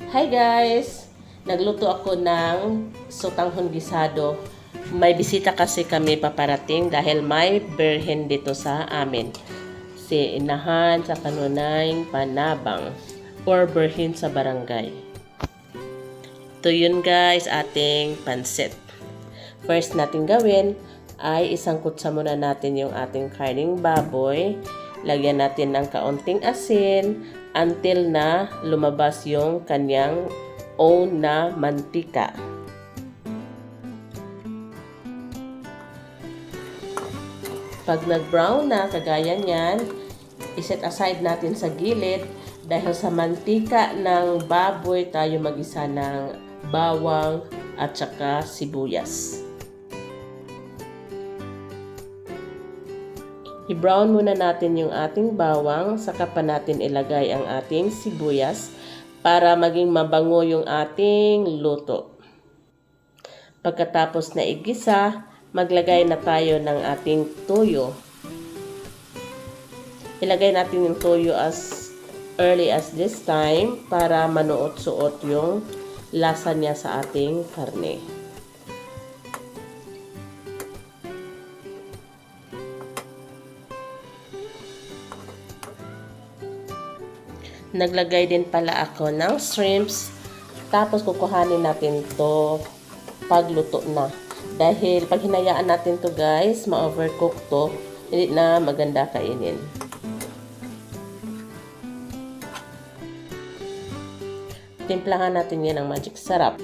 Hi guys! Nagluto ako ng sotanghon gisado. May bisita kasi kami paparating dahil may birhen dito sa amin. Si Inahan sa Kanunay Panabang or birhen sa barangay. Ito yun guys, ating pansit. First natin gawin ay isangkot sa muna natin yung ating karning baboy. Lagyan natin ng kaunting asin until na lumabas yung kanyang own na mantika. Pag nag-brown na, kagaya niyan, iset aside natin sa gilid dahil sa mantika ng baboy tayo magisa ng bawang at saka sibuyas. I-brown muna natin yung ating bawang, saka pa natin ilagay ang ating sibuyas para maging mabango yung ating luto. Pagkatapos na igisa, maglagay na tayo ng ating toyo. Ilagay natin yung toyo as early as this time para manuot-suot yung lasa niya sa ating karne. Naglagay din pala ako ng shrimps. Tapos kukuhanin natin to pagluto na. Dahil pag hinayaan natin to guys, ma-overcook to, hindi na maganda kainin. Timplahan natin yan ng magic sarap.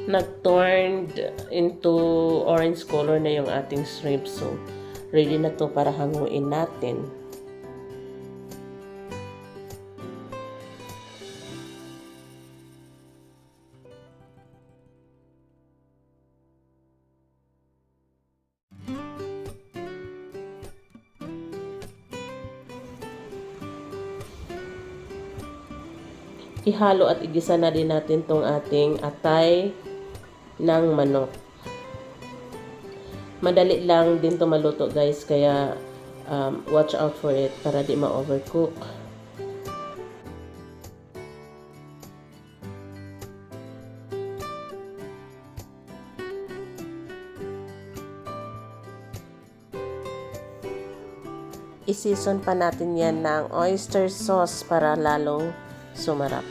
Nag-turned into orange color na yung ating shrimp. So, ready na to para hanguin natin. Ihalo at igisa na din natin tong ating atay ng manok. Madali lang din to maluto guys, kaya watch out for it para di ma-overcook. I-season pa natin yan ng oyster sauce para lalong sumarap.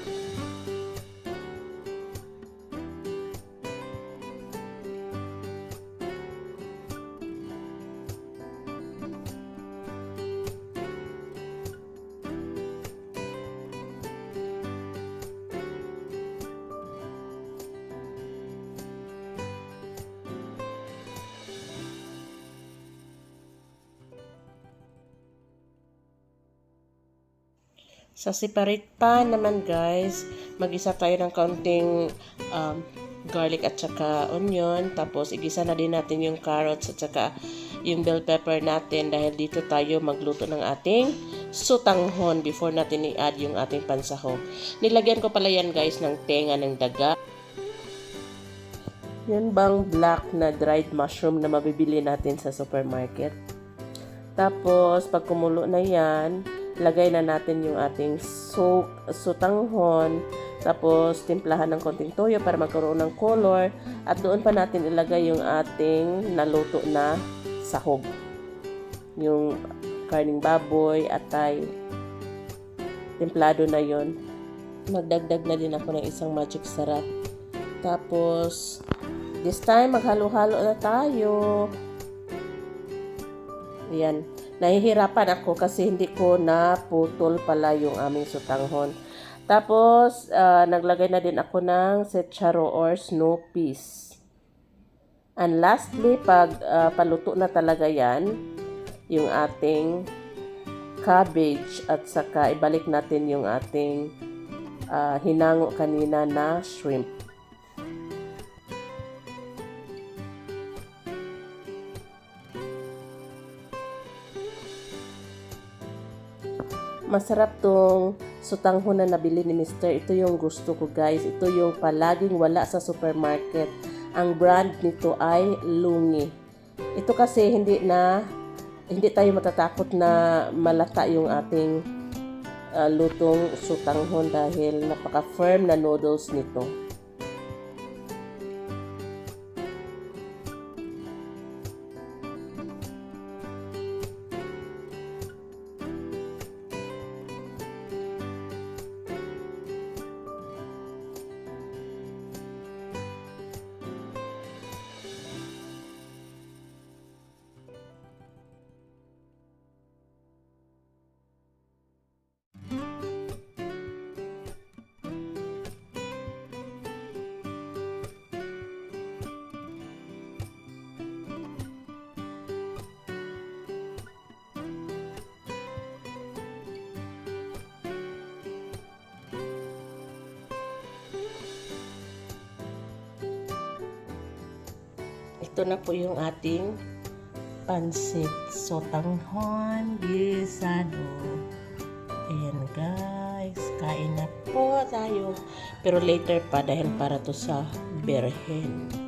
Sa separate pan naman guys, mag-isa tayo ng kaunting garlic at saka onion. Tapos igisa na din natin yung carrots at saka yung bell pepper natin dahil dito tayo magluto ng ating sotanghon before natin i-add yung ating pansahog. Nilagyan ko pala yan guys ng tenga ng daga. Yan bang black na dried mushroom na mabibili natin sa supermarket. Tapos pag kumulo na yan, lagay na natin yung ating sotanghon. Tapos, timplahan ng konting toyo para magkaroon ng color. At doon pa natin ilagay yung ating naluto na sahog. Yung karning baboy, atay. Templado na yon. Magdagdag na din ako ng isang magic sarap. Tapos, this time, maghalo-halo na tayo. Ayan. Nahihirapan ako kasi hindi ko naputol pala yung aming sotanghon. Tapos, naglagay na din ako ng secharo or snow peas. And lastly, pag paluto na talaga yan, yung ating cabbage at saka ibalik natin yung ating hinango kanina na shrimp. Masarap tong sotanghon na nabili ni Mr. Ito yung gusto ko guys. Ito yung palaging wala sa supermarket. Ang brand nito ay Lungi. Ito kasi hindi na hindi tayo matatakot na malata yung ating lutong sutanghon dahil napaka-firm na noodles nito. Ito na po yung ating pansit sotanghon gisado. Ayan guys, kain na po tayo. Pero later pa dahil para to sa berhen.